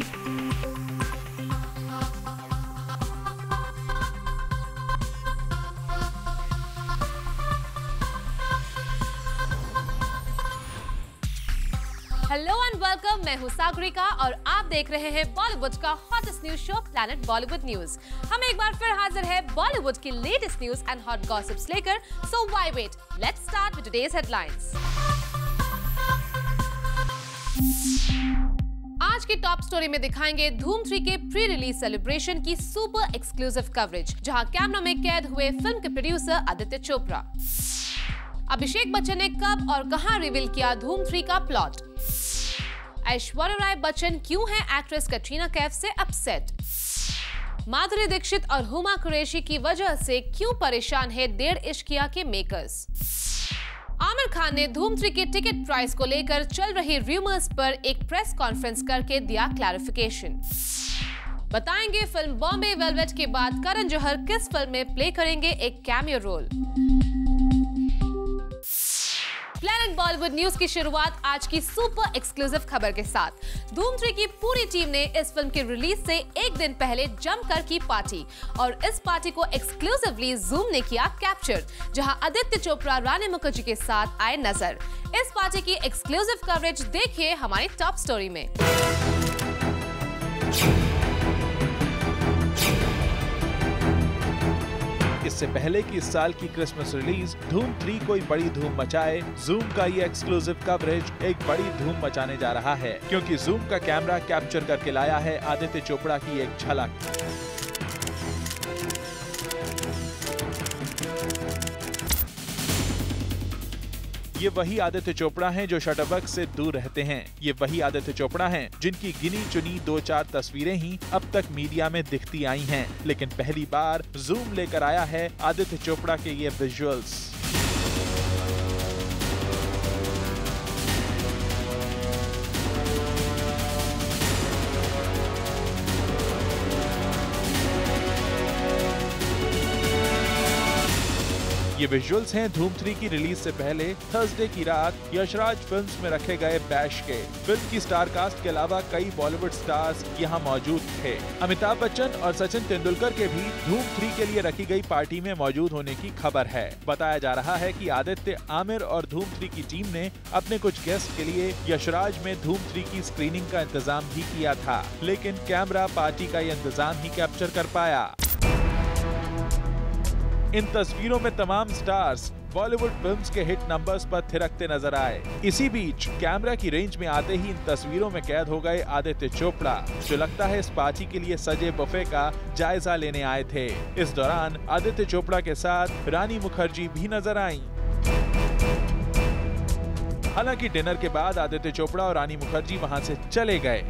Hello and welcome, मैं हूं सागरिका और आप देख रहे हैं बॉलीवुड का hottest news show planet Bollywood news. हम एक बार फिर हाजिर है बॉलीवुड की latest news and hot gossips लेकर। So why wait, let's start with today's headlines. आज की टॉप स्टोरी में दिखाएंगे धूम 3 के प्री रिलीज सेलिब्रेशन की सुपर एक्सक्लूसिव कवरेज, जहां कैमरा में कैद हुए फिल्म के प्रोड्यूसर आदित्य चोपड़ा। अभिषेक बच्चन ने कब और कहां रिवील किया धूम 3 का प्लॉट। ऐश्वर्या राय बच्चन क्यों है एक्ट्रेस कटरीना कैफ से अपसेट। माधुरी दीक्षित और हुमा कुरैशी की वजह से क्यों परेशान है डेढ़ इश्किया के मेकर्स। आमिर खान ने धूम 3 के टिकट प्राइस को लेकर चल रही रूमर्स पर एक प्रेस कॉन्फ्रेंस करके दिया क्लैरिफिकेशन। बताएंगे फिल्म बॉम्बे वेलवेट के बाद करण जौहर किस फिल्म में प्ले करेंगे एक cameo role. Planet Bollywood news की शुरुआत आज की सुपर एक्सक्लूसिव खबर के साथ। धूम 3 की पूरी टीम ने इस फिल्म की रिलीज से एक दिन पहले जमकर की पार्टी और इस पार्टी को एक्सक्लूसिवली जूम ने किया कैप्चर, जहां आदित्य चोपड़ा रानी मुखर्जी के साथ आए नजर। इस पार्टी की एक्सक्लूसिव कवरेज देखिए हमारी टॉप स्टोरी में। इससे पहले कि इस साल की क्रिसमस रिलीज धूम 3 कोई बड़ी धूम मचाए, जूम का ये एक्सक्लूसिव कवरेज एक बड़ी धूम मचाने जा रहा है, क्योंकि जूम का कैमरा कैप्चर करके लाया है आदित्य चोपड़ा की एक झलक। ये वही आदित्य चोपड़ा हैं जो शटरबग से दूर रहते हैं। ये वही आदित्य चोपड़ा हैं जिनकी गिनी चुनी 2-4 तस्वीरें ही अब तक मीडिया में दिखती आई हैं, लेकिन पहली बार जूम लेकर आया है आदित्य चोपड़ा के ये विजुअल्स। ये विजुअल्स हैं धूम 3 की रिलीज से पहले थर्सडे की रात यशराज फिल्म्स में रखे गए बैश के। फिल्म की स्टार कास्ट के अलावा कई बॉलीवुड स्टार्स यहाँ मौजूद थे। अमिताभ बच्चन और सचिन तेंदुलकर के भी धूम 3 के लिए रखी गई पार्टी में मौजूद होने की खबर है। बताया जा रहा है कि आदित्य, आमिर और धूम 3 की टीम ने अपने कुछ गेस्ट के लिए यशराज में धूम 3 की स्क्रीनिंग का इंतजाम भी किया था, लेकिन कैमरा पार्टी का ये इंतजाम ही कैप्चर कर पाया। इन तस्वीरों में तमाम स्टार्स बॉलीवुड फिल्म्स के हिट नंबर्स पर थिरकते नजर आए। इसी बीच कैमरा की रेंज में आते ही इन तस्वीरों में कैद हो गए आदित्य चोपड़ा, जो लगता है इस पार्टी के लिए सजे बुफे का जायजा लेने आए थे। इस दौरान आदित्य चोपड़ा के साथ रानी मुखर्जी भी नजर आईं। हालांकि डिनर के बाद आदित्य चोपड़ा और रानी मुखर्जी वहां से चले गए।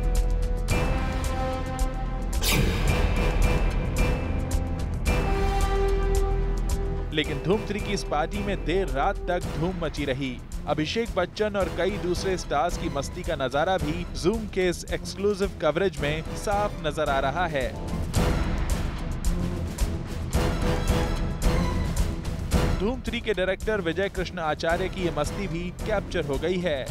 लेकिन धूम 3 की इस पार्टी में देर रात तक धूम मची रही। अभिषेक बच्चन और कई दूसरे स्टार्स की मस्ती का नजारा भी जूम के इस एक्सक्लूसिव कवरेज में साफ नजर आ रहा है। धूम 3 के डायरेक्टर विजय कृष्ण आचार्य की ये मस्ती भी कैप्चर हो गई है।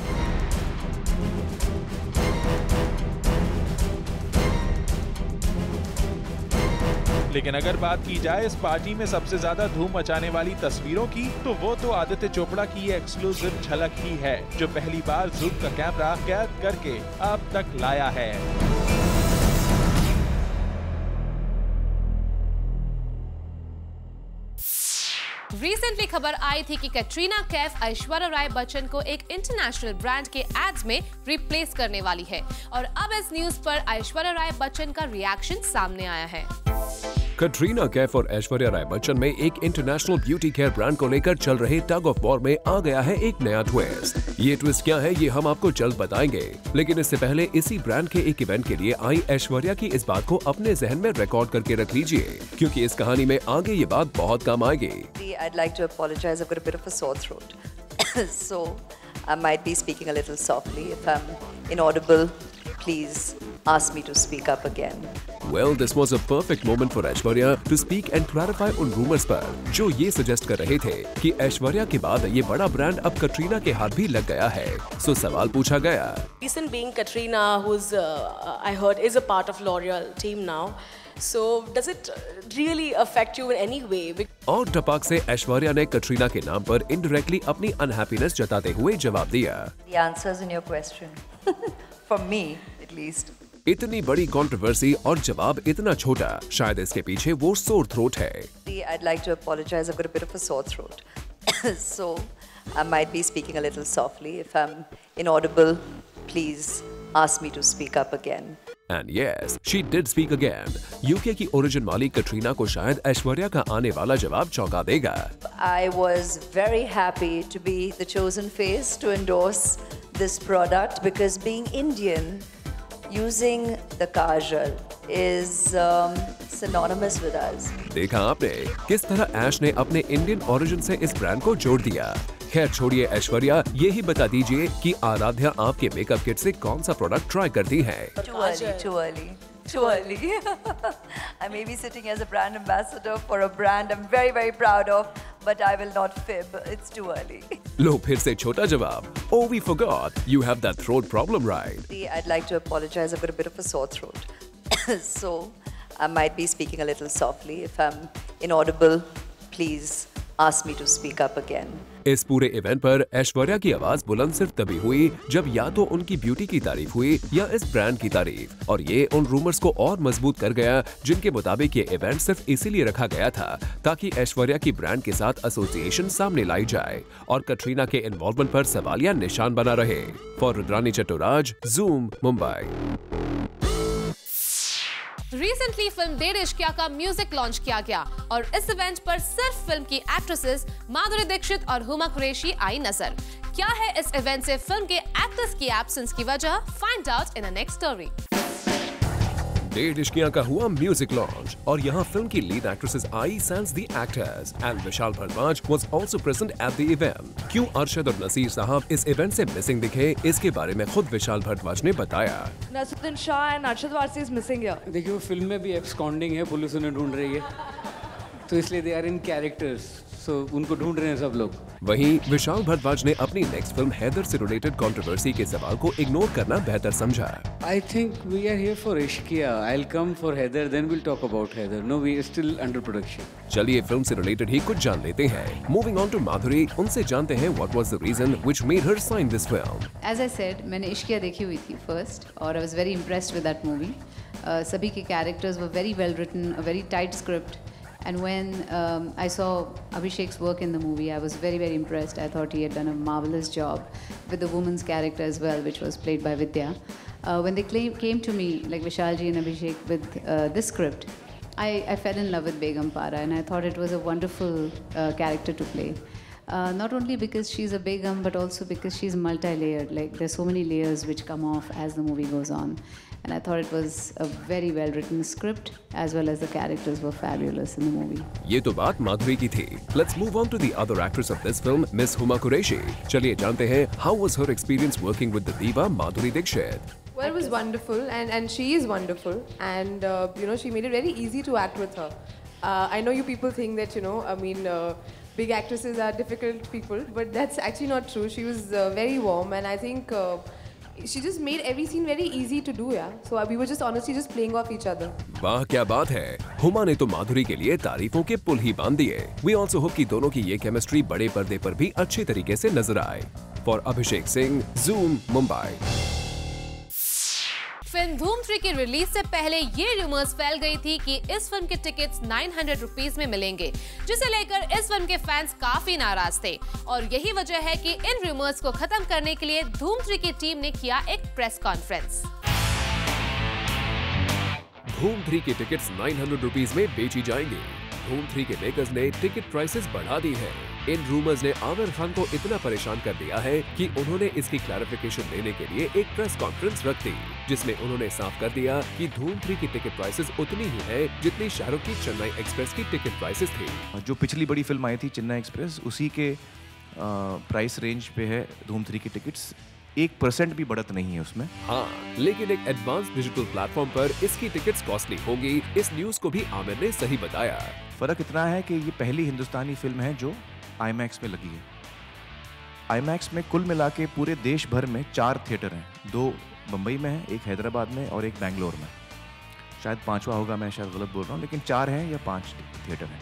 लेकिन अगर बात की जाए इस पार्टी में सबसे ज्यादा धूम मचाने वाली तस्वीरों की, तो वो तो आदित्य चोपड़ा की ये एक्सक्लूसिव झलक ही है, जो पहली बार जूम का कैमरा कैद करके अब तक लाया है। रिसेंटली खबर आई थी कि कटरीना कैफ ऐश्वर्या राय बच्चन को एक इंटरनेशनल ब्रांड के एड्स में रिप्लेस करने वाली है, और अब इस न्यूज पर ऐश्वर्या राय बच्चन का रिएक्शन सामने आया है। कटरीना कैफ और ऐश्वर्या राय बच्चन में एक इंटरनेशनल ब्यूटी केयर ब्रांड को लेकर चल रहे टग ऑफ वॉर में आ गया है एक नया ट्विस्ट। ये ट्विस्ट क्या है ये हम आपको जल्द बताएंगे, लेकिन इससे पहले इसी ब्रांड के एक इवेंट के लिए आई ऐश्वर्या की इस बात को अपने जहन में रिकॉर्ड करके रख लीजिए, क्योंकि इस कहानी में आगे ये बात बहुत काम आएगी। I'd like to apologize. I've got a bit of a sore throat, so I might be speaking a little softly. If I'm inaudible, please ask me to speak up again. Well, this was a perfect moment for Aishwarya to speak and clarify उन rumors पर जो ये suggest कर रहे थे कि ऐश्वर्या के बाद ये बड़ा ब्रांड अब कटरीना के हाथ भी लग गया है। सो सवाल पूछा गया। Reason being Katrina, who's I heard is a part of L'Oreal team now. So does it really affect you in any way? और टपाक से ऐश्वर्या ने कटरीना के नाम पर इनडायरेक्टली अपनी अनहैप्पीनेस जताते हुए जवाब दिया। The answers in your question, for me at least. इतनी बड़ी कंट्रोवर्सी और जवाब इतना छोटा, शायद इसके पीछे वो सोर थ्रोट है। I'd like to apologize. I've got a bit of a sore throat, so I might be speaking a little softly. If I'm inaudible, please ask me to speak up again. And yes, she did speak again. UK की origin वाली कटरीना को शायद ऐश्वर्या का आने वाला जवाब चौंका देगा। I was very happy to be the chosen face to endorse this product because being Indian, using the kajal is synonymous with us. देखा आपने किस तरह ऐश ने अपने इंडियन ओरिजिन से इस ब्रांड को जोड़ दिया। खैर छोड़िए ऐश्वर्या, ये ही बता दीजिए कि आराध्या आपके मेकअप किट से कौन सा प्रोडक्ट ट्राई करती है। Too early. I may be sitting as a brand ambassador for a brand I'm very, very proud of, but I will not fib. It's too early. लो फिर से छोटा जवाब। Oh, we forgot. You have that throat problem, right? I'd like to apologize. I've got a bit of a sore throat, so I might be speaking a little softly. If I'm inaudible, please ask me to speak up again. इस पूरे event पर ऐश्वर्या की आवाज बुलंद सिर्फ तभी हुई जब या तो उनकी ब्यूटी की तारीफ हुई या इस ब्रांड की तारीफ, और ये उन रूमर्स को और मजबूत कर गया जिनके मुताबिक ये इवेंट सिर्फ इसीलिए रखा गया था ताकि ऐश्वर्या की ब्रांड के साथ एसोसिएशन सामने लाई जाए और कटरीना के इन्वॉल्वमेंट पर सवालिया निशान बना रहे। For Rudrani Chattoraj, zoom, Mumbai. Recently film डेढ़ इश्किया का म्यूजिक लॉन्च किया गया और इस इवेंट पर सिर्फ फिल्म की एक्ट्रेसेस माधुरी दीक्षित और हुमा कुरैशी आई नजर। क्या है इस इवेंट से फिल्म के एक्टर्स की एब्सेंस की वजह? Find out in a next story. डेढ़ इश्किया का हुआ म्यूजिक लॉन्च और यहाँ फिल्म की लीड एक्ट्रेसेस आई सैंस the actors and Vishal Bhardwaj was also present at the event. क्यों अरशद और नसीर साहब इस इवेंट से मिसिंग दिखे, इसके बारे में खुद विशाल भारद्वाज ने बताया। Naseeruddin Shah and Arshad Warsi is missing here. देखिए फिल्म में भी एब्सकॉन्डिंग है, पुलिस उन्हें ढूंढ रही है, तो इसलिए दे आर इन कैरेक्टर्स, सो उनको ढूंढ रहे हैं सब लोग। वहीं विशाल भारद्वाज ने अपनी नेक्स्ट फिल्म हैदर से रिलेटेड कंट्रोवर्सी के सवाल को इग्नोर करना बेहतर समझा। I think we are here for Ishqiya. I'll come for Heather, then we'll talk about Heather. No, we are still under production. चलिए फिल्म से रिलेटेड ही कुछ जान लेते हैं। Moving on to माधुरी, उनसे जानते हैं what was the reason which made her sign this film. As I said, मैंने इश्किया देखी हुई थी first और I was very impressed with that movie. सभी के characters were very well written, a very tight script. And when I saw Abhishek's work in the movie, I was very, very impressed. I thought he had done a marvelous job with the woman's character as well, which was played by Vidya. When they came to me, like Vishalji and Abhishek, with this script, I fell in love with Begum Para, and I thought it was a wonderful character to play. Not only because she's a Begum, but also because she's multi-layered. Like there's so many layers which come off as the movie goes on. And I thought it was a very well-written script, as well as the characters were fabulous in the movie. ये तो बात माधुरी की थी। Let's move on to the other actress of this film, Miss Huma Qureshi. चलिए जानते हैं how was her experience working with the diva Madhuri Dixit. Well, it was wonderful, and she is wonderful, and you know, she made it very easy to act with her. I know you people think that, you know, I mean, big actresses are difficult people, but that's actually not true. She was very warm, and I think she just made every scene very easy to do, yeah. So we were just honestly just playing off each other. वाह क्या बात है, हुमा ने तो माधुरी के लिए तारीफों के पुल ही बांध दिए। We also hope कि दोनों की ये केमिस्ट्री बड़े पर्दे पर भी अच्छे तरीके से नजर आए। For Abhishek Singh, Zoom, Mumbai. Film धूम 3 की रिलीज से पहले ये रूमर्स फैल गई थी कि इस फिल्म के टिकट्स 900 रुपीस में मिलेंगे, जिसे लेकर इस फिल्म के फैंस काफी नाराज थे और यही वजह है कि इन रूमर्स को खत्म करने के लिए धूम 3 की टीम ने किया एक प्रेस कॉन्फ्रेंस। धूम 3 के टिकट्स 900 रुपीस में बेची जाएंगे। धूम 3 के मेकर्स ने टिकट प्राइसेस बढ़ा दी है। इन रूमर्स ने आमिर खान को इतना परेशान कर दिया है कि उन्होंने इसकी क्लैरिफिकेशन देने के लिए एक प्रेस कॉन्फ्रेंस रख दी, जिसमें उन्होंने साफ कर दिया कि धूम 3 की टिकट प्राइसेस उतनी ही है जितनी शाहरुख की चेन्नई एक्सप्रेस की टिकट प्राइसेस थी। जो पिछली बड़ी फिल्म आई थी चेन्नई एक्सप्रेस, उसी के प्राइस रेंज पे है धूम 3 की टिकट्स। 1% भी बढ़त नहीं है उसमें। हाँ, लेकिन एक एडवांस डिजिटल प्लेटफॉर्म पर इसकी टिकट्स कॉस्टली होंगी, इस न्यूज को भी आमिर ने सही बताया। फर्क इतना है कि ये पहली हिंदुस्तानी फिल्म है जो IMAX में लगी है। IMAX में कुल मिला के पूरे देश भर में 4 थिएटर हैं, 2 बम्बई में है, 1 हैदराबाद में और 1 बेंगलोर में। शायद 5वां होगा, मैं शायद गलत बोल रहा हूँ, लेकिन 4 हैं या 5 थिएटर हैं।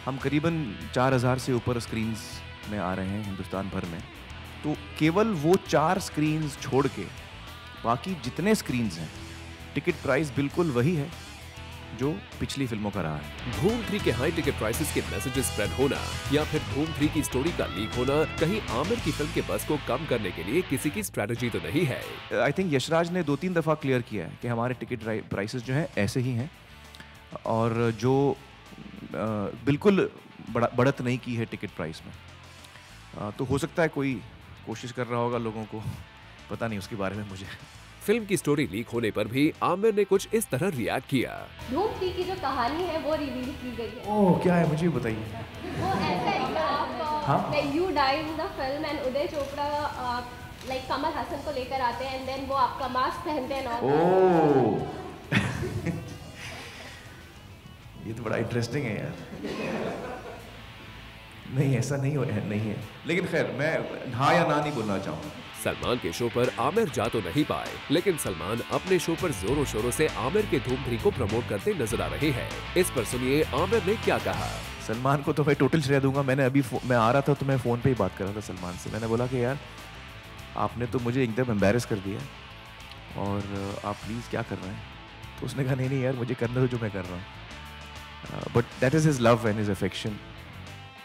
हम करीबन 4000 से ऊपर स्क्रीन्स में आ रहे हैं हिंदुस्तान भर में। तो केवल वो 4 स्क्रीन्स छोड़ के बाकी जितने स्क्रीन्स हैं, टिकट प्राइस बिल्कुल वही है जो पिछली फिल्मों का रहा है। धूम 3 के हाई टिकट प्राइसेस के मैसेजेस स्प्रेड होना या फिर धूम 3 की स्टोरी का लीक होना कहीं आमिर की फिल्म के बस को कम करने के लिए किसी की स्ट्रेटजी तो नहीं है। आई थिंक यशराज ने 2-3 दफ़ा क्लियर किया है कि हमारे टिकट प्राइसेस जो हैं ऐसे ही हैं और जो बिल्कुल बढ़त नहीं की है टिकट प्राइस में। तो हो सकता है कोई कोशिश कर रहा होगा, लोगों को पता नहीं उसके बारे में मुझे। फिल्म की स्टोरी लीक होने पर भी आमिर ने कुछ इस तरह रिएक्ट किया। धूम 3 की जो कहानी है वो रिवील की गई है। ओह, क्या है मुझे बताइए। वो ऐसा है कि आप like you die in the film and Uday Chopra like Kamal Haasan को लेकर आते हैं एंड देन वो आपका मास्क पहनते हैं और ओह ये तो बड़ा इंटरेस्टिंग है यार। नहीं, ऐसा नहीं है, लेकिन खैर मैं हाँ या ना नहीं बोलना चाहूँगा। सलमान के शो पर आमिर जा तो नहीं पाए, लेकिन सलमान अपने शो पर जोरों शोरों से आमिर के धूम 3 को प्रमोट करते नजर आ रहे हैं। इस पर सुनिए आमिर ने क्या कहा। सलमान को तो मैं टोटल श्रेय दूंगा। मैंने अभी मैं आ रहा था तो मैं फ़ोन पे ही बात कर रहा था सलमान से। मैंने बोला कि यार आपने तो मुझे एकदम एम्बैरेस कर दिया और आप प्लीज़ क्या कर रहे हैं। तो उसने कहा नहीं यार, मुझे करने दो जो मैं कर रहा हूँ। But that is his love and his affection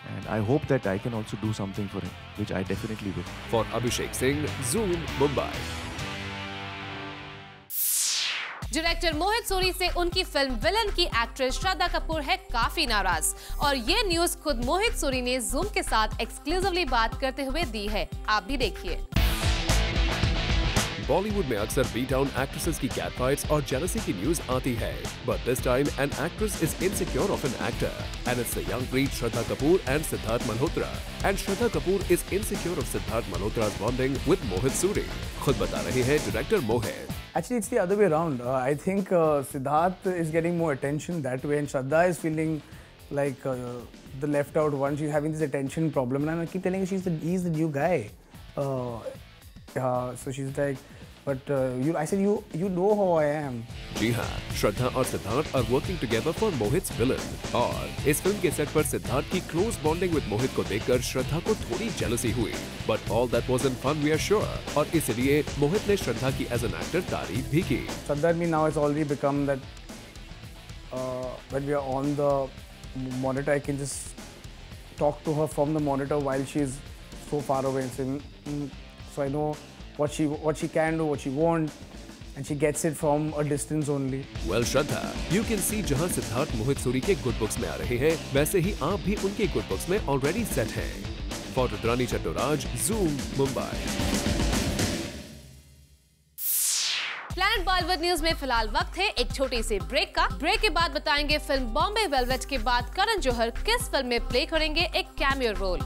and I hope that I can also do something for him, which I definitely will. For Abhishek Singh, Zoom, Mumbai. Director Mohit Suri से उनकी फिल्म विलन की actress Shraddha Kapoor है काफी नाराज और ये news खुद मोहित सूरी ने जूम के साथ एक्सक्लूसिवली बात करते हुए दी है। आप भी देखिए। बॉलीवुड में अक्सर बी टाउन एक्ट्रेसेस की कैट फाइट्स और जेलसी की न्यूज आती है, but this time an actress is insecure of an actor and it's the young breed Shraddha Kapoor and Siddharth Malhotra and Shraddha Kapoor is insecure of Siddharth Malhotra's bonding with Mohit Suri. खुद बता रहे हैं director Mohit. Actually, it's the other way around. I think Siddharth is getting more attention that way, and Shraddha is feeling like the left out one. She's having this attention problem, and I keep telling her he's the new guy. So she's like, but I said you know how I am. जी हाँ, श्रद्धा और Siddharth are working together for मोहित's villain। और इस film के set पर सिद्धार्थ की close bonding with मोहित को देखकर श्रद्धा को थोड़ी जेलसी हुई, but all that was in fun, we are sure। और इसलिए मोहित ने श्रद्धा की एज एन एक्टर तारीफ भी की। Shraddha and me now it's already become that when we are on the monitor, I can just talk to her from the monitor while she's so far away and saying, so I know what she can do, what she won't, and she gets it from a distance only. Well, Shraddha, you can see जहां सिद्धार्थ मोहित सूरी के good books में आ रहे हैं, वैसे ही आप भी उनके good books में ऑलरेडी सेट हैं। For Rudrani Chattoraj, Zoom, Mumbai. Planet Bollywood news में फिलहाल वक्त है एक छोटी सी ब्रेक का। ब्रेक के बाद बताएंगे फिल्म बॉम्बे वेलवेट के बाद करण जौहर किस फिल्म में प्ले करेंगे एक कैमियो रोल।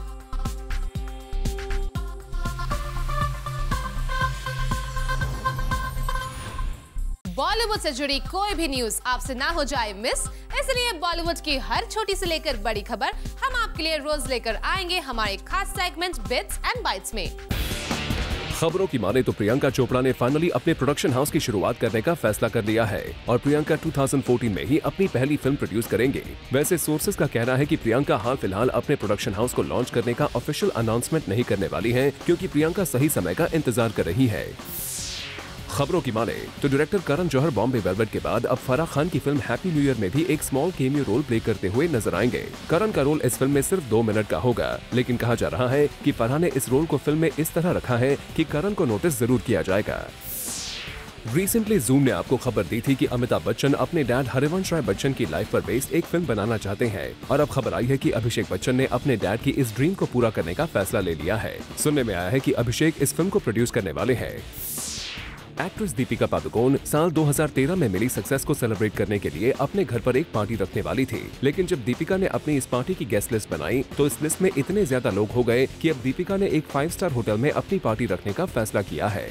बॉलीवुड से जुड़ी कोई भी न्यूज आपसे ना हो जाए मिस, इसलिए बॉलीवुड की हर छोटी से लेकर बड़ी खबर हम आपके लिए रोज लेकर आएंगे हमारे खास सेगमेंट बिट्स एंड बाइट्स में। खबरों की माने तो प्रियंका चोपड़ा ने फाइनली अपने प्रोडक्शन हाउस की शुरुआत करने का फैसला कर लिया है और प्रियंका 2014 में ही अपनी पहली फिल्म प्रोड्यूस करेंगे। वैसे सोर्सेज का कहना है कि प्रियंका हाल फिलहाल अपने प्रोडक्शन हाउस को लॉन्च करने का ऑफिशियल अनाउंसमेंट नहीं करने वाली है, क्योंकि प्रियंका सही समय का इंतजार कर रही है। खबरों की माने तो डायरेक्टर करण जौहर बॉम्बे वेलवेट के बाद अब फराह खान की फिल्म हैप्पी न्यू ईयर में भी एक स्मॉल केमियो रोल प्ले करते हुए नजर आएंगे। करण का रोल इस फिल्म में सिर्फ 2 मिनट का होगा, लेकिन कहा जा रहा है कि फराह ने इस रोल को फिल्म में इस तरह रखा है कि करण को नोटिस जरूर किया जाएगा। रिसेंटली जूम ने आपको खबर दी थी कि अमिताभ बच्चन अपने डैड हरिवंश राय बच्चन की लाइफ पर बेस्ड एक फिल्म बनाना चाहते हैं और अब खबर आई है कि अभिषेक बच्चन ने अपने डैड की इस ड्रीम को पूरा करने का फैसला ले लिया है। सुनने में आया है कि अभिषेक इस फिल्म को प्रोड्यूस करने वाले हैं। एक्ट्रेस दीपिका पादुकोण साल 2013 में मिली सक्सेस को सेलिब्रेट करने के लिए अपने घर पर एक पार्टी रखने वाली थी, लेकिन जब दीपिका ने अपनी इस पार्टी की गेस्ट लिस्ट बनाई तो इस लिस्ट में इतने ज्यादा लोग हो गए कि अब दीपिका ने एक 5 स्टार होटल में अपनी पार्टी रखने का फैसला किया है।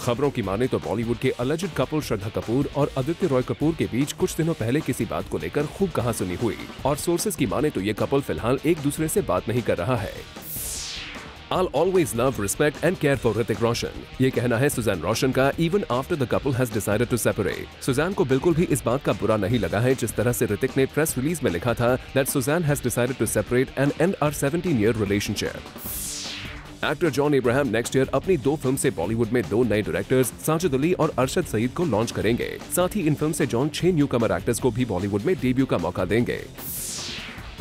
खबरों की माने तो बॉलीवुड के अलेज्ड कपल श्रद्धा कपूर और आदित्य रॉय कपूर के बीच कुछ दिनों पहले किसी बात को लेकर खूब कहासुनी हुई और सोर्सेज की माने तो ये कपल फिलहाल एक दूसरे से बात नहीं कर रहा है। I'll always love, respect and care for Hrithik Roshan. ये कहना है सुजैन रोशन का even after the couple has decided to separate. Sussanne को बिल्कुल भी इस बात का बुरा नहीं लगा है जिस तरह से ऋतिक ने प्रेस रिलीज में लिखा था that Suzanne has decided to separate and end our 17-year relationship. Actor John Ibrahim next year अपनी 2 फिल्म से बॉलीवुड में 2 नए डायरेक्टर्स साजिद अली और अरशद सईद को लॉन्च करेंगे। साथ ही इन फिल्म से जॉन 6 न्यू कमर एक्टर्स को भी बॉलीवुड में डेब्यू का मौका देंगे।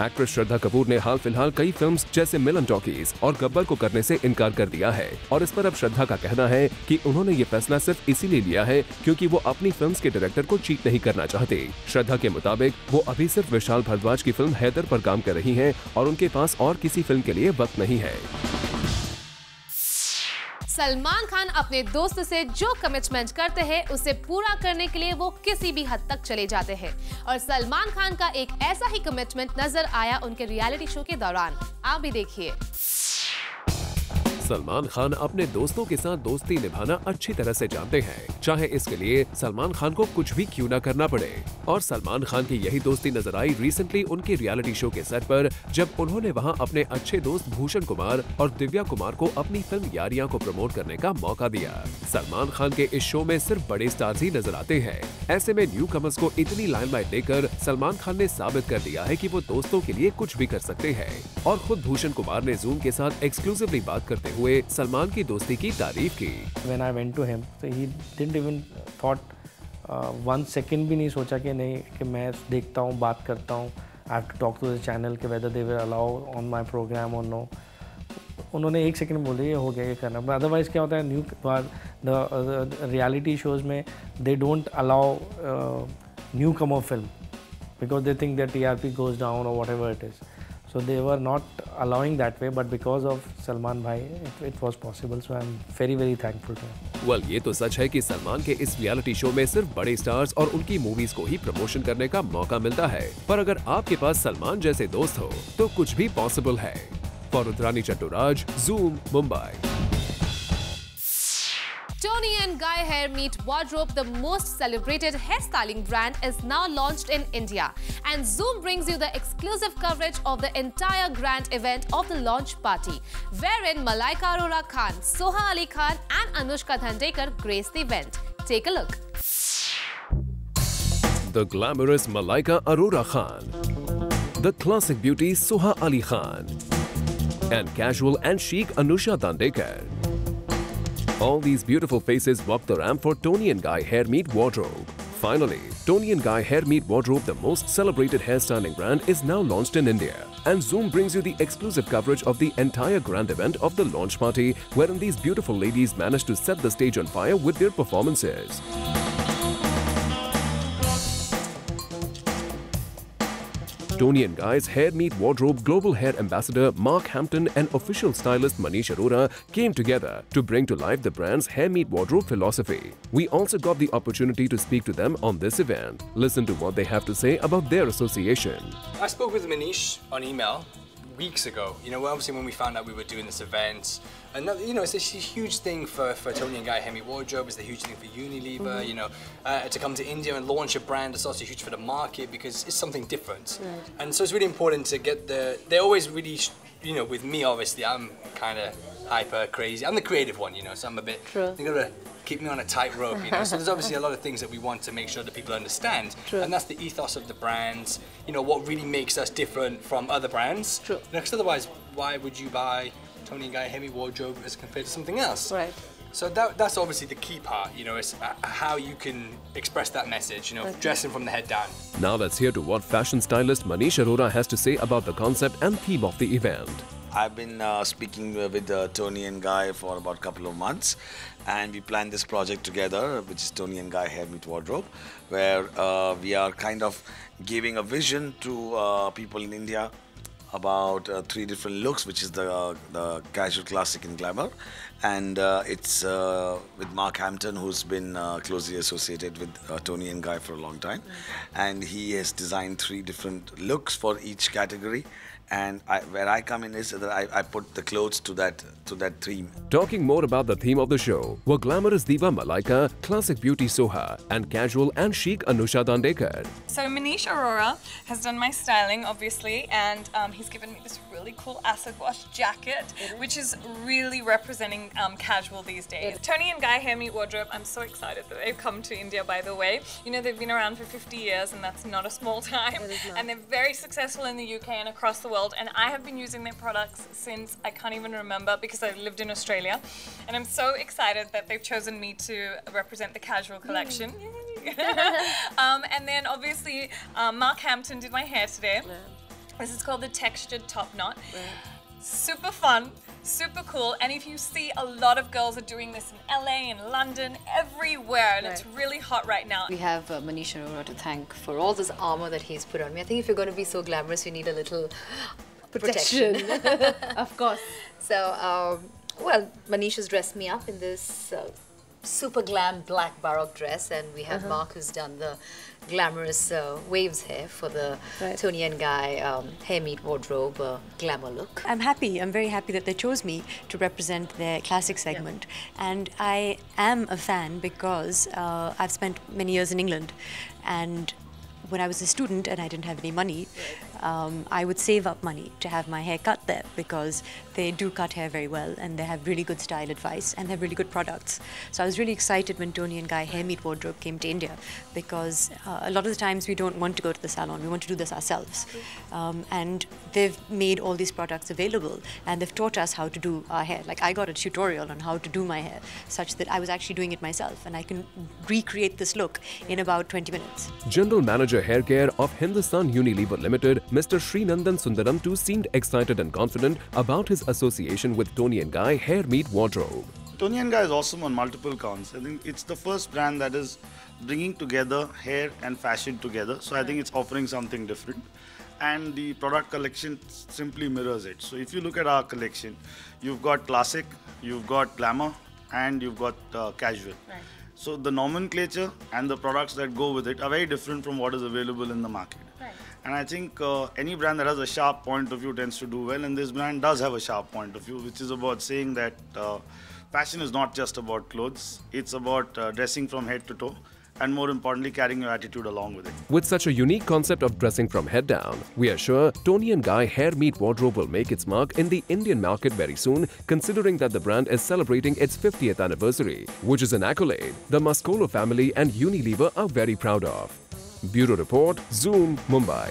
एक्ट्रेस श्रद्धा कपूर ने हाल फिलहाल कई फिल्म्स जैसे मिलन टॉकीज और गब्बर को करने से इनकार कर दिया है और इस पर अब श्रद्धा का कहना है कि उन्होंने ये फैसला सिर्फ इसीलिए लिया है क्योंकि वो अपनी फिल्म्स के डायरेक्टर को चीट नहीं करना चाहते। श्रद्धा के मुताबिक वो अभी सिर्फ विशाल भारद्वाज की फिल्म हैदर पर काम कर रही हैं और उनके पास और किसी फिल्म के लिए वक्त नहीं है। सलमान खान अपने दोस्त से जो कमिटमेंट करते हैं उसे पूरा करने के लिए वो किसी भी हद तक चले जाते हैं और सलमान खान का एक ऐसा ही कमिटमेंट नजर आया उनके रियलिटी शो के दौरान। आप भी देखिए। सलमान खान अपने दोस्तों के साथ दोस्ती निभाना अच्छी तरह से जानते हैं, चाहे इसके लिए सलमान खान को कुछ भी क्यों ना करना पड़े। और सलमान खान की यही दोस्ती नजर आई रिसेंटली उनके रियलिटी शो के सेट पर जब उन्होंने वहां अपने अच्छे दोस्त भूषण कुमार और दिव्या कुमार को अपनी फिल्म यारियां को प्रमोट करने का मौका दिया। सलमान खान के इस शो में सिर्फ बड़े स्टार्स ही नजर आते हैं। ऐसे में न्यू कमर्स को इतनी लाइमलाइट देकर सलमान खान ने साबित कर दिया है कि वो दोस्तों के लिए कुछ भी कर सकते हैं और खुद भूषण कुमार ने जूम के साथ एक्सक्लूसिवली बात करते हुए सलमान की दोस्ती की तारीफ की। When I went to him, so he didn't even thought 1 second भी नहीं सोचा कि नहीं कि मैं देखता हूँ बात करता हूँ। I have to talk to the channel कि whether they will allow on my program or no. उन्होंने 1 सेकंड बोले ये हो गया ये करना। but otherwise क्या होता है the reality shows में they don't allow newcomer film because they think that TRP goes down or whatever it is. So they were not allowing that way, but because of Salman bhai, it was possible. So I'm very, very thankful to him. Well, ये तो सच है कि सलमान के इस reality show में सिर्फ बड़े stars और उनकी मूवीज को ही प्रमोशन करने का मौका मिलता है, पर अगर आपके पास सलमान जैसे दोस्त हो तो कुछ भी पॉसिबल है। For Rudrani Chatturaj, Zoom, Mumbai. Toni and Guy Hair Meet Wardrobe, the most celebrated hairstyling brand, is now launched in India. And Zoom brings you the exclusive coverage of the entire grand event of the launch party, wherein Malaika Arora Khan, Soha Ali Khan and Anushka Dhandekar graced the event. Take a look. The glamorous Malaika Arora Khan, the classic beauty Soha Ali Khan, and casual and chic Anusha Dhandekar. All these beautiful faces walk the ramp for Toni and Guy Hair Meet Wardrobe. Finally, Toni and Guy Hair Meet Wardrobe, the most celebrated hairstyling brand, is now launched in India. And Zoom brings you the exclusive coverage of the entire grand event of the launch party, wherein these beautiful ladies managed to set the stage on fire with their performances. Toni and Guy's Hair Meet Wardrobe global hair ambassador Mark Hampton and official stylist Manish Arora came together to bring to life the brand's Hair Meet Wardrobe philosophy. We also got the opportunity to speak to them on this event. Listen to what they have to say about their association. I spoke with Manish on email weeks ago. Obviously when we found out we were doing this event, and it's a huge thing for Toni and Guy Hair Meet Wardrobe. It's a huge thing for Unilever. To come to India and launch a brand is also huge for the market because it's something different. Right. And so it's really important to get they're always really, with me obviously I'm kind of hyper crazy. I'm the creative one, so I'm a bit. True. You gotta keep me on a tightrope, So there's obviously a lot of things that we want to make sure that people understand. True. And that's the ethos of the brands. What really makes us different from other brands. True. Because otherwise, why would you buy Toni and Guy Hair Meet Wardrobe as compared to something else? Right. So that's obviously the key part, is how you can express that message, dressing from the head down. Now let's hear to what fashion stylist Manish Arora has to say about the concept and theme of the event. I've been speaking with Toni and Guy for about a couple of months, and we planned this project together, which is Toni and Guy Hair Meet Wardrobe, where we are kind of giving a vision to people in India about 3 different looks, which is the casual, classic, and glamour. And it's with Mark Hampton, who's been closely associated with Tony and Guy for a long time. And he has designed 3 different looks for each category. And where I come in is that I put the clothes to that theme. Talking more about the theme of the show were glamorous diva Malaika, classic beauty Soha, and casual and chic Anusha Dandekar. So Manish Arora has done my styling, obviously, and he's given me this really cool acid wash jacket, which is really representing casual these days. Tony and Guy Hair Meet Wardrobe, I'm so excited that they've come to India, by the way. You know, they've been around for 50 years, and that's not a small time. And they're very successful in the UK and across the world. And I have been using their products since I can't even remember, because I lived in Australia. And I'm so excited that they've chosen me to represent the casual collection. And then obviously Mark Hampton did my hair today. This is called the Textured Top Knot. Super fun, super cool, and if you see, a lot of girls are doing this in LA and London, everywhere, and it's really hot right now. We have Manish Arora to thank for all this armor that he's put on me. I think if you're going to be so glamorous, you need a little protection. Of course. So, well, Manish has dressed me up in this super glam black baroque dress, and we have Mark, who's done the glamorous waves hair for the Tony and Guy Hair Meet Wardrobe glamour look. I'm happy. I'm very happy that they chose me to represent their classic segment. And I am a fan because I've spent many years in England, and when I was a student and I didn't have any money, I would save up money to have my hair cut there, because they do cut hair very well and they have really good style advice and they have really good products. So I was really excited when Tony and Guy Hair Meet Wardrobe came to India, because a lot of the times we don't want to go to the salon, we want to do this ourselves. And they've made all these products available and they've taught us how to do our hair. Like, I got a tutorial on how to do my hair, such that I was actually doing it myself, and I can recreate this look in about 20 minutes. General Manager Hair Care of Hindustan Unilever Limited, Mr. Srinandan Sundaram too seemed excited and confident about his association with Tony and Guy Hair Meet Wardrobe. Tony and Guy is awesome on multiple counts. I think it's the first brand that is bringing together hair and fashion together. So I think it's offering something different. And the product collection simply mirrors it. So if you look at our collection, you've got classic, you've got glamour, and you've got casual. Right. So the nomenclature and the products that go with it are very different from what is available in the market. Right. And I think any brand that has a sharp point of view tends to do well, and this brand does have a sharp point of view, which is about saying that fashion is not just about clothes, it's about dressing from head to toe, and more importantly, carrying your attitude along with it. With such a unique concept of dressing from head down, we are sure Tony and Guy Hair Meet Wardrobe will make its mark in the Indian market very soon, considering that the brand is celebrating its 50th anniversary, which is an accolade the Mascolo family and Unilever are very proud of. Bureau Report, Zoom, Mumbai.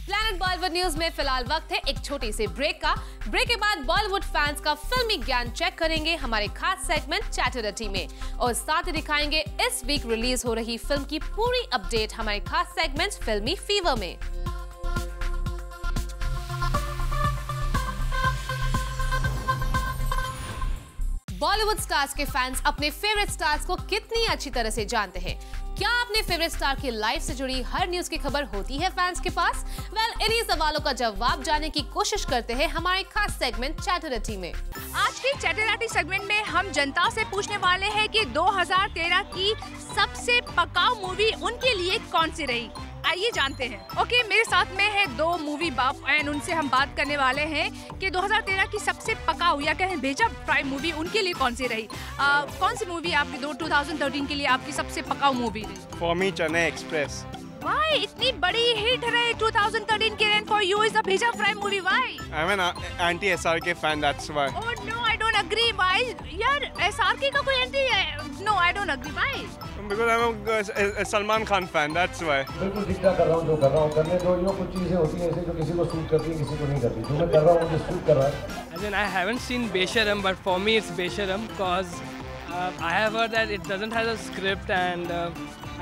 Planet Bollywood news में फिलहाल वक्त है एक छोटी सी break का। Break के बाद Bollywood fans का फिल्मी ज्ञान चेक करेंगे हमारे खास सेगमेंट चैटरटी में, और साथ ही दिखाएंगे इस वीक रिलीज हो रही फिल्म की पूरी अपडेट हमारे खास सेगमेंट फिल्मी फीवर में। बॉलीवुड स्टार्स के फैंस अपने फेवरेट स्टार्स को कितनी अच्छी तरह से जानते हैं? क्या अपने फेवरेट स्टार की लाइफ से जुड़ी हर न्यूज की खबर होती है फैंस के पास? इन्हीं सवालों का जवाब जानने की कोशिश करते हैं हमारे खास सेगमेंट चैटरटी में। आज की चैटरटी सेगमेंट में हम जनता से पूछने वाले हैं कि 2013 की सबसे पकाऊ मूवी उनके लिए कौन सी रही। आइए जानते हैं। ओके, मेरे साथ में है 2 मूवी बाप एंड उनसे हम बात करने वाले हैं कि 2013 की सबसे पकाऊ या कहें भेजा फ्राई मूवी उनके लिए कौन सी रही। कौन सी मूवी आपकी 2013 के लिए आपकी सबसे पकाऊ मूवी रही? For me Chennai express. Why इतनी बड़ी हिट रही 2013 के and for you is the भेजा fry movie? Why? I'm an anti-SRK fan, that's why. Oh no, I don't agree. Why? यार SRK का कोई anti है? No, I don't agree. Why? Because I'm a Salman Khan fan, that's why. बिल्कुल ठीक ठाक कर रहा हूँ जो कर रहा हूँ, करने दो। यो कुछ चीजें होती हैं ऐसे जो किसी को सूट करती हैं, किसी को नहीं करती। जो मैं कर रहा हूँ मुझे सूट कर रहा है। I mean, I haven't seen Besharam, but for me it's Besharam because I have heard that it doesn't have a script and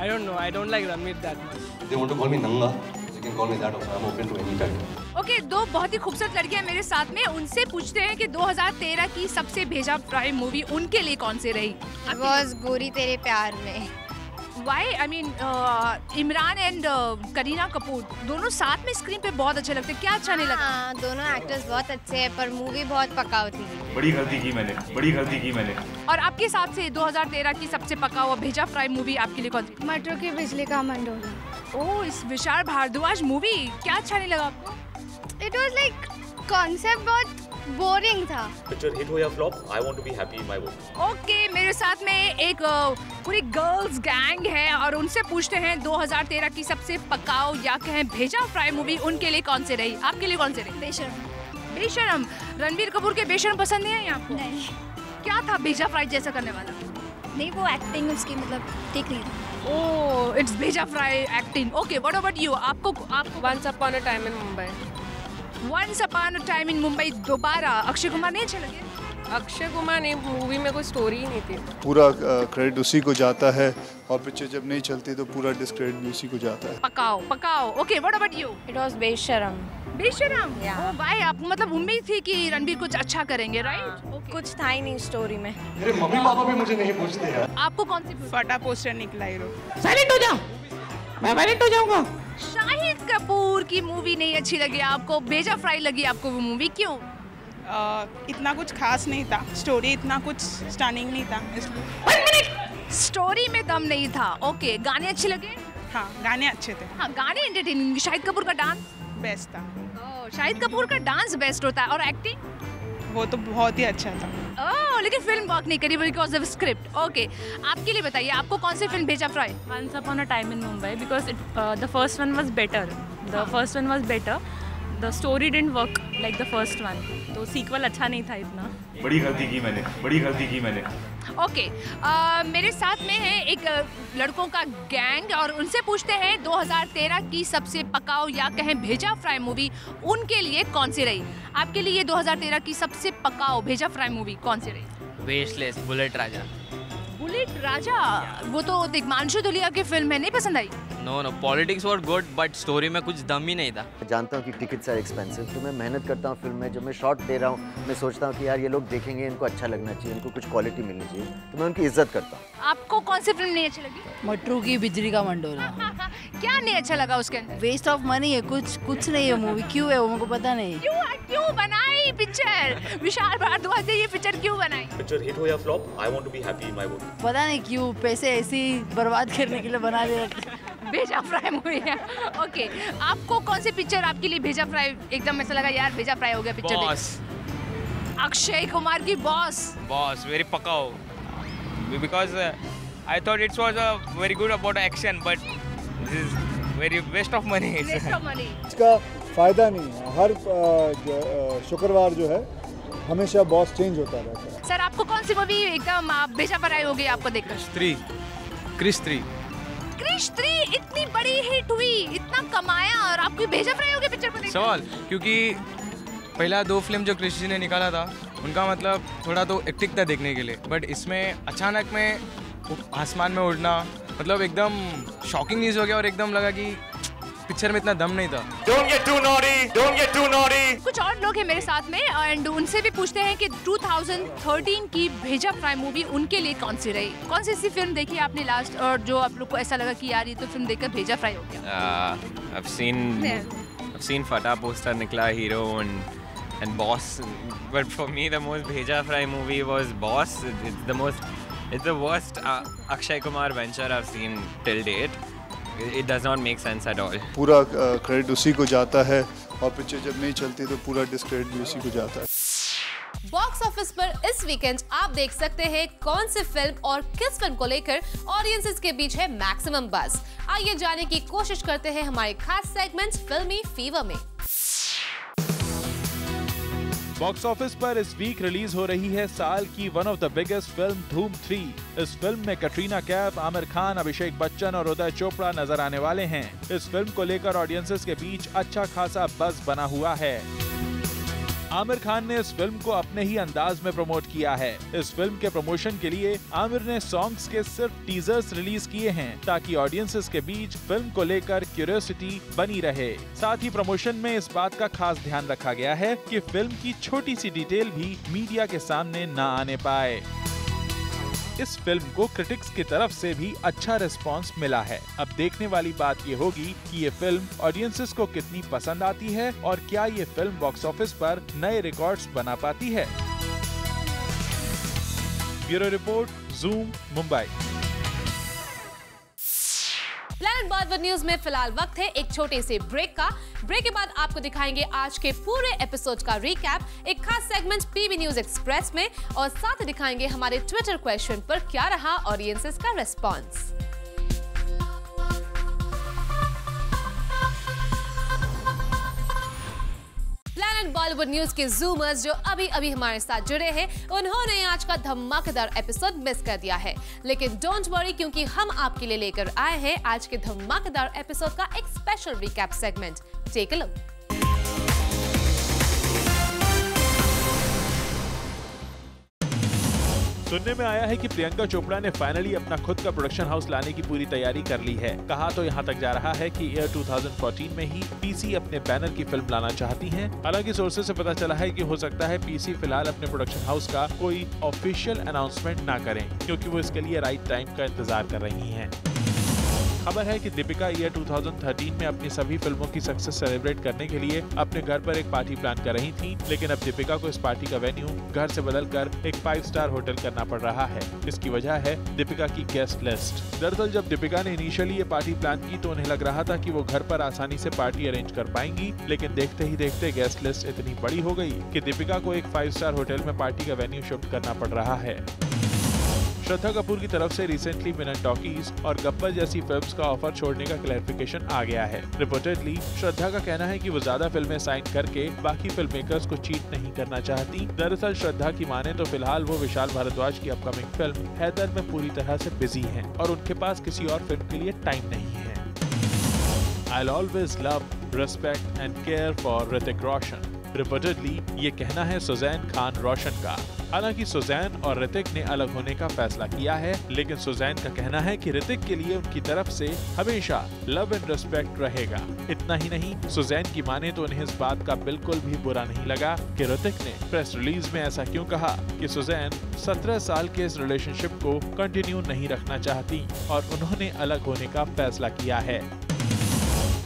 I don't know, I don't like Ranveer that much. They want to call me Nanga, you can call me that also. I'm open to any time. Okay, 2 बहुत ही खूबसूरत लड़कियां मेरे साथ में, उनसे पूछते हैं कि 2013 की सबसे भेजा फ्राई मूवी उनके लिए कौन सी रही। Was गोरी तेरे प्यार में। Why I mean Imran and Kareena Kapoor दोनों साथ में स्क्रीन पे बहुत अच्छे लगते हैं, क्या अच्छा नहीं लगा? हाँ, दोनों एक्टर्स बहुत अच्छे हैं पर मूवी बहुत पकाऊ थी। बड़ी गलती की मैंने। और आपके हिसाब से 2013 की सबसे पका हुआ भेजा फ्राई मूवी आपके लिए कौन सी? मटरों की बिजली का मंडोला। ओह, इस विशाल भारद्वाज मूवी क्या अच्छा नहीं लगा आपको? इट वाज लाइक कॉन्सेप्ट बहुत बोरिंग था। पिक्चर हिट हो या flop, I want to be happy in my work. Okay, मेरे साथ में एक पूरी गर्ल्स गैंग है और उनसे पूछते हैं 2013 की सबसे पकाऊ या कहें भेजा फ्राई मूवी उनके लिए कौन से रही? आपके लिए कौन से रही? बेशरम। रणबीर कपूर के बेशरम पसंद नहीं है आपको? नहीं। क्या था भेजा फ्राई जैसा करने वाला? नहीं, वो एक्टिंग उसकी मतलब ठीक नहीं था। Oh, it's Bheja Fry acting. Okay, what about you? आपको once upon a time in Mumbai. Once upon a time in Mumbai Dobaara Akshay Kumar नहीं अच्छे लगे? अक्षय कुमार ने मूवी में कोई स्टोरी ही नहीं थी। पूरा क्रेडिट उसी को जाता है और पिक्चर जब नहीं चलती तो पूरा डिस्क्रेडिट भी उसी को जाता है। पकाओ। Okay, what about you? It was बेशरम। ओह भाई, आपको मतलब उम्मीद थी कि रणबीर कुछ अच्छा करेंगे, राइट? कुछ था ही नहीं स्टोरी में। मेरे मम्मी पापा भी मुझे नहीं पूछते यार। आपको कौन सी? फटा पोस्टर निकला हीरो। साइलेंट हो जाओ, मैं वायलेंट हो जाऊंगा। शाहिद कपूर की मूवी नहीं अच्छी लगी आपको, भेजा फ्राई लगी आपको वो मूवी, क्यों? इतना कुछ खास नहीं था, स्टोरी इतना कुछ स्टनिंग नहीं था इसलिए। स्टोरी में दम नहीं था। ओके, गाने अच्छे लगे? हाँ, गाने अच्छे थे। हाँ, गाने एंटरटेनिंग। शाहिद कपूर का डांस बेस्ट था। शाहिद कपूर का डांस बेस्ट होता है और एक्टिंग वो तो बहुत ही अच्छा था। ओह, लेकिन फिल्म वर्क नहीं करी बिकॉज ऑफ स्क्रिप्ट। ओके, आपके लिए बताइए, आपको कौन सी फिल्म भेजा fry? Once upon a time in Mumbai because the first one was better. The story didn't work like the first one. तो sequel अच्छा नहीं था इतना। बड़ी गलती की मैंने। ओके, मेरे साथ में है एक लड़कों का गैंग और उनसे पूछते हैं 2013 की सबसे पकाऊ या कहें भेजा फ्राई मूवी उनके लिए कौन सी रही? आपके लिए 2013 की सबसे पकाऊ भेजा फ्राई मूवी कौन सी रही? वेस्टलेस, बुलेट राजा। बुलेट राजा, वो तो दिग्मांशु धुलिया की फिल्म है, नहीं पसंद आई? No, politics were good but story में कुछ दम ही नहीं था। जानता हूँ कि टिकट्स आर एक्सपेंसिव, तो मैं मेहनत करता हूँ फिल्म में। जब मैं शॉट दे रहा हूँ, मैं सोचता हूँ कि यार ये लोग देखेंगे, इनको अच्छा लगना चाहिए, इनको कुछ क्वालिटी मिलनी चाहिए, तो मैं उनकी इज्जत करता हूँ। आपको कौन सी फिल्म नहीं अच्छी लगी? मटरू की बिजली का मंडोला। क्या नहीं अच्छा लगा उसके अंदर? वेस्ट ऑफ मनी है, कुछ नहीं है मूवी। क्यों है वो मुझको पता नहीं। क्यों बनाई पिक्चर? विशाल भारद्वाज ने ये पिक्चर क्यों बनाई? पिक्चर हिट हो या flop, I want to be happy in my work. पता नहीं क्यों, पैसे ऐसे ही बर्बाद करने के लिए बना दे भेजा फ्राई मूवी है। ओके, आपको कौन सी पिक्चर आपके लिए भेजा फ्राई एकदम ऐसा लगा यार भेजा फ्राई हो गया पिक्चर? बॉस। अक्षय कुमार की बॉस वेरी पकाओ because I thought it was a very good about action but this is very waste of money. इसका फायदा नहीं है। हर शुक्रवार जो है हमेशा बॉस चेंज होता रहता है। सर, आपको कौन सी मूवी एकदम भेजा फ्राई हो गई आपको देखकर? क्रिश 3 इतनी बड़ी हिट हुई, इतना कमाया और आपकी भेजा फ्राई हो गई पिक्चर को देखकर? सवाल, क्योंकि पहला 2 फिल्म जो क्रिश जी ने निकाला था उनका मतलब थोड़ा तो एक्टिक था देखने के लिए, बट इसमें अचानक में आसमान में उड़ना मतलब एकदम शॉकिंग न्यूज़ हो गया और एकदम लगा कि पिक्चर में इतना दम नहीं था। Don't get too naughty. कुछ और लोग हैं मेरे साथ में एंड उनसे भी पूछते हैं कि 2013 की भेजा फ्राई मूवी उनके लिए कौन सी रही? कौन सी ऐसी फिल्म देखी आपने लास्ट और जो आप लोग को ऐसा लगा कि यार ये तो फिल्म देखकर भेजा फ्राई हो गया? I've seen फटा पोस्टर निकला hero and Boss, but for me the most bheja fry movie was Boss. It's the worst Akshay Kumar venture I've seen till date. It does not make sense at all. पूरा credit उसी को जाता है और picture जब नहीं चलती तो पूरा डिस्क्रेडिट भी उसी को जाता है। बॉक्स ऑफिस पर इस वीकेंड आप देख सकते हैं कौन सी फिल्म और किस फिल्म को लेकर ऑडियंसेस के बीच है मैक्सिमम बज़। आइए जानने की कोशिश करते हैं हमारे खास सेगमेंट फिल्मी फीवर में। बॉक्स ऑफिस पर इस वीक रिलीज हो रही है साल की one of the biggest film धूम 3। इस फिल्म में कटरीना कैफ, आमिर खान, अभिषेक बच्चन और उदय चोपड़ा नजर आने वाले हैं। इस फिल्म को लेकर ऑडियंसेस के बीच अच्छा खासा बज़ बना हुआ है। आमिर खान ने इस फिल्म को अपने ही अंदाज में प्रमोट किया है। इस फिल्म के प्रमोशन के लिए आमिर ने सॉन्ग्स के सिर्फ टीजर्स रिलीज किए हैं ताकि ऑडियंसेस के बीच फिल्म को लेकर क्यूरियोसिटी बनी रहे। साथ ही प्रमोशन में इस बात का खास ध्यान रखा गया है कि फिल्म की छोटी सी डिटेल भी मीडिया के सामने न आने पाए। इस फिल्म को क्रिटिक्स की तरफ से भी अच्छा रिस्पांस मिला है। अब देखने वाली बात ये होगी कि ये फिल्म ऑडियंसेस को कितनी पसंद आती है और क्या ये फिल्म बॉक्स ऑफिस पर नए रिकॉर्ड्स बना पाती है। Bureau report, zoom, Mumbai. Planet Bollywood news में फिलहाल वक्त है एक छोटे से ब्रेक का। ब्रेक के बाद आपको दिखाएंगे आज के पूरे एपिसोड का रिकैप, एक खास सेगमेंट पीबी न्यूज एक्सप्रेस में, और साथ ही दिखाएंगे हमारे ट्विटर क्वेश्चन पर क्या रहा ऑडियंसेस का रिस्पॉन्स। प्लैनेट बॉलीवुड न्यूज के जूमर्स जो अभी हमारे साथ जुड़े हैं, उन्होंने आज का धमाकेदार एपिसोड मिस कर दिया है, लेकिन डोंट वरी, क्योंकि हम आपके लिए लेकर आए हैं आज के धमाकेदार एपिसोड का एक special recap segment. Take a look. सुनने में आया है कि प्रियंका चोपड़ा ने फाइनली अपना खुद का प्रोडक्शन हाउस लाने की पूरी तैयारी कर ली है। कहा तो यहाँ तक जा रहा है कि ईयर 2014 में ही पीसी अपने बैनर की फिल्म लाना चाहती हैं। हालांकि सोर्सेज से पता चला है कि हो सकता है पीसी फिलहाल अपने प्रोडक्शन हाउस का कोई ऑफिशियल अनाउंसमेंट ना करें, क्योंकि वो इसके लिए राइट टाइम का इंतजार कर रही हैं। खबर है कि दीपिका ईयर 2013 में अपनी सभी फिल्मों की सक्सेस सेलिब्रेट करने के लिए अपने घर पर एक पार्टी प्लान कर रही थी, लेकिन अब दीपिका को इस पार्टी का वेन्यू घर से बदलकर एक 5 स्टार होटल करना पड़ रहा है। इसकी वजह है दीपिका की गेस्ट लिस्ट। दरअसल जब दीपिका ने इनिशियली ये पार्टी प्लान की तो उन्हें लग रहा था कि वो घर पर आसानी से पार्टी अरेंज कर पाएंगी, लेकिन देखते ही देखते गेस्ट लिस्ट इतनी बड़ी हो गई कि दीपिका को एक 5 स्टार होटल में पार्टी का वेन्यू शिफ्ट करना पड़ रहा है। श्रद्धा कपूर की तरफ से रिसेंटली मिनट टॉकीज और गब्बर जैसी फिल्म्स का ऑफर छोड़ने का क्लैरिफिकेशन आ गया है। रिपोर्टेडली श्रद्धा का कहना है कि वो ज्यादा फिल्में साइन करके बाकी फिल्म मेकर्स को चीट नहीं करना चाहती। दरअसल श्रद्धा की माने तो फिलहाल वो विशाल भारद्वाज की अपकमिंग फिल्म हैदर में पूरी तरह से बिजी हैं और उनके पास किसी और फिल्म के लिए टाइम नहीं है। I'll always love, respect and care for Hrithik Roshan. Reportedly ये कहना है सुजैन खान रोशन का। हालांकि सुजैन और ऋतिक ने अलग होने का फैसला किया है, लेकिन सुजैन का कहना है कि ऋतिक के लिए उनकी तरफ से हमेशा लव एंड रिस्पेक्ट रहेगा। इतना ही नहीं, सुजैन की माने तो उन्हें इस बात का बिल्कुल भी बुरा नहीं लगा कि ऋतिक ने प्रेस रिलीज में ऐसा क्यों कहा कि सुजैन 17 साल के इस रिलेशनशिप को कंटिन्यू नहीं रखना चाहती और उन्होंने अलग होने का फैसला किया है।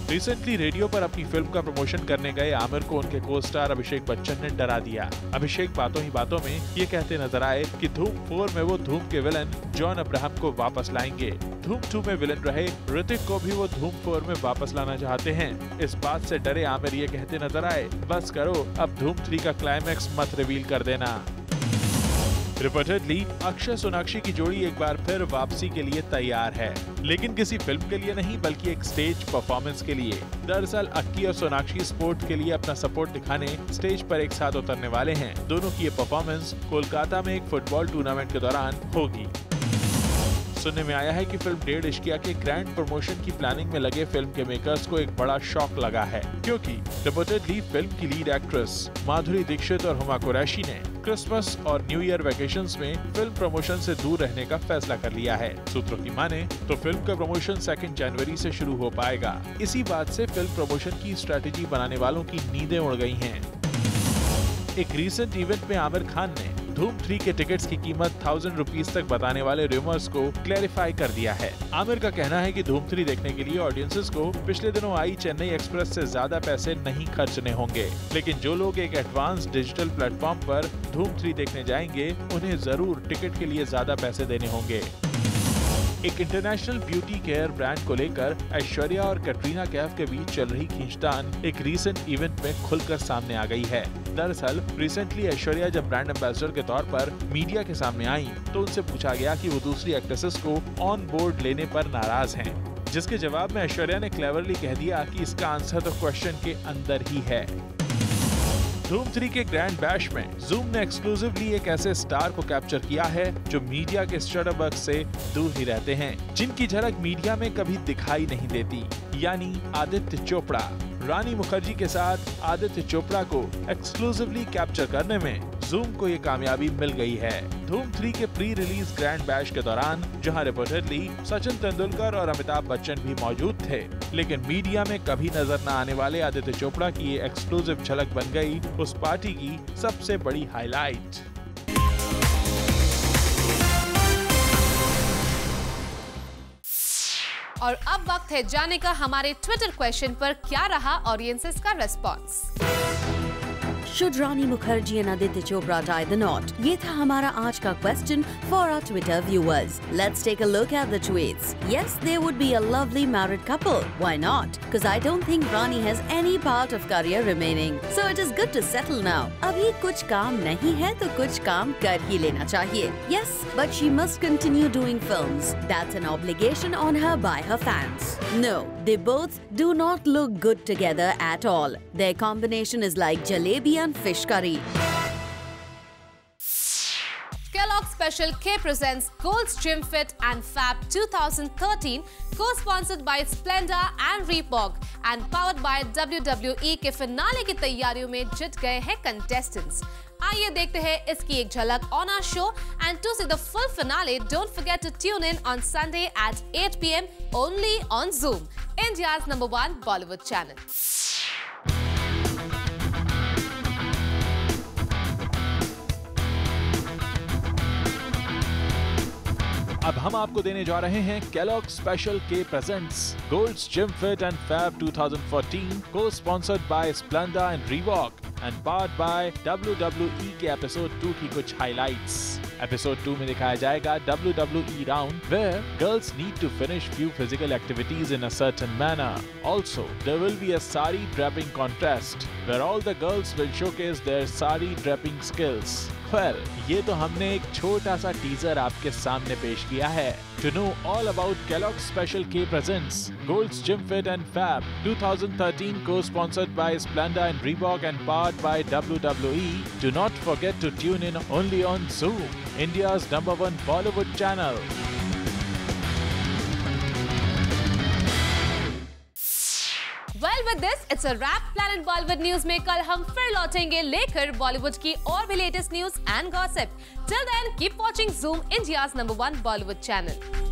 रिसेंटली रेडियो पर अपनी फिल्म का प्रमोशन करने गए आमिर को उनके को स्टार अभिषेक बच्चन ने डरा दिया। अभिषेक बातों ही बातों में ये कहते नजर आए कि धूम 4 में वो धूम के विलन जॉन अब्राहम को वापस लाएंगे। धूम 2 में विलन रहे ऋतिक को भी वो धूम 4 में वापस लाना चाहते हैं। इस बात से डरे आमिर ये कहते नजर आए, बस करो अब धूम 3 का क्लाइमैक्स मत रिवील कर देना। रिपोर्टेडली अक्षय सोनाक्षी की जोड़ी एक बार फिर वापसी के लिए तैयार है, लेकिन किसी फिल्म के लिए नहीं बल्कि एक स्टेज परफॉर्मेंस के लिए। दरअसल अक्की और सोनाक्षी स्पोर्ट के लिए अपना सपोर्ट दिखाने स्टेज पर एक साथ उतरने वाले हैं। दोनों की ये परफॉर्मेंस कोलकाता में एक फुटबॉल टूर्नामेंट के दौरान होगी। सुनने में आया है कि फिल्म 1.5 इश्किया के ग्रैंड प्रमोशन की प्लानिंग में लगे फिल्म के मेकर्स को एक बड़ा शॉक लगा है, क्योंकि रिपोर्टेडली फिल्म की लीड एक्ट्रेस माधुरी दीक्षित और हुमा कुरैशी ने क्रिसमस और न्यू ईयर वेकेशंस में फिल्म प्रमोशन से दूर रहने का फैसला कर लिया है। सूत्रों की माने तो फिल्म का प्रमोशन 2 जनवरी से शुरू हो पाएगा। इसी बात से फिल्म प्रमोशन की स्ट्रेटेजी बनाने वालों की नींदें उड़ गई हैं। एक रीसेंट इवेंट में आमिर खान ने धूम 3 के टिकट्स की कीमत 1000 रुपीज तक बताने वाले रूमर्स को क्लैरिफाई कर दिया है। आमिर का कहना है कि धूम 3 देखने के लिए ऑडियंसेस को पिछले दिनों आई चेन्नई एक्सप्रेस से ज्यादा पैसे नहीं खर्चने होंगे, लेकिन जो लोग एक एडवांस डिजिटल प्लेटफॉर्म पर धूम 3 देखने जाएंगे उन्हें जरूर टिकट के लिए ज्यादा पैसे देने होंगे। एक इंटरनेशनल ब्यूटी केयर ब्रांड को लेकर ऐश्वर्या और कैटरीना कैफ के बीच चल रही खींचतान एक रीसेंट इवेंट में खुलकर सामने आ गई है। दरअसल रिसेंटली ऐश्वर्या जब ब्रांड एम्बेसडर के तौर पर मीडिया के सामने आई तो उनसे पूछा गया कि वो दूसरी एक्ट्रेसेस को ऑन बोर्ड लेने पर नाराज हैं, जिसके जवाब में ऐश्वर्या ने क्लेवरली कह दिया कि इसका आंसर तो क्वेश्चन के अंदर ही है। धूम 3 के ग्रैंड बैश में जूम ने एक्सक्लूसिवली एक ऐसे स्टार को कैप्चर किया है जो मीडिया के शटरबग से दूर ही रहते हैं, जिनकी झलक मीडिया में कभी दिखाई नहीं देती, यानी आदित्य चोपड़ा। रानी मुखर्जी के साथ आदित्य चोपड़ा को एक्सक्लूसिवली कैप्चर करने में जूम को ये कामयाबी मिल गई है। धूम 3 के प्री रिलीज ग्रैंड बैश के दौरान जहां रिपोर्टेडली सचिन तेंदुलकर और अमिताभ बच्चन भी मौजूद थे, लेकिन मीडिया में कभी नजर न आने वाले आदित्य चोपड़ा की ये एक्सक्लूसिव झलक बन गई उस पार्टी की सबसे बड़ी हाईलाइट। और अब वक्त है जाने का हमारे ट्विटर क्वेश्चन पर क्या रहा ऑडियंसेस का response. Should Rani Mukherjee and Aditya Chopra tie the knot? ये था हमारा आज का question for our Twitter viewers. Let's take a look at the tweets. Yes, they would be a lovely married couple. Why not? Because I don't think Rani has any part of career remaining. So it is good to settle now. अभी कुछ काम नहीं है तो कुछ काम कर ही लेना चाहिए. Yes, but she must continue doing films. That's an obligation on her by her fans. No, they both do not look good together at all. Their combination is like jalebi and fish curry. Kellogg Special K presents Gold's Gym Fit and Fab 2013, co-sponsored by Splenda and Reebok and powered by WWE के finale की तैयारियों में जुट गए हैं contestants. आइए देखते हैं इसकी एक झलक on our show, and to see the full finale, don't forget to tune in on Sunday at 8 p.m. only on Zoom, India's #1 Bollywood channel. अब हम आपको देने जा रहे हैं Kellogg Special K presents Gold's Gym Fit and Fab 2014, co-sponsored by Splenda and Reebok and powered by WWE के episode 2 की कुछ highlights. Episode 2 में दिखाया जाएगा WWE round where girls need to finish few physical activities in a certain manner. Also, there will be a sari draping contest where all the girls will showcase their sari draping skills. Well, ये तो हमने एक छोटा सा teaser आपके सामने पेश किया है. To know all about Kellogg Special K presents Gold's Gym Fit and Fab 2013, co-sponsored by Splenda and Reebok and powered by WWE. Do not forget to tune in only on Zoom, India's #1 Bollywood channel. Well, with this, it's a wrap. Planet Bollywood News में कल हम फिर लौटेंगे लेकर बॉलीवुड की और भी latest news and gossip. Till then, keep watching Zoom, India's #1 Bollywood channel.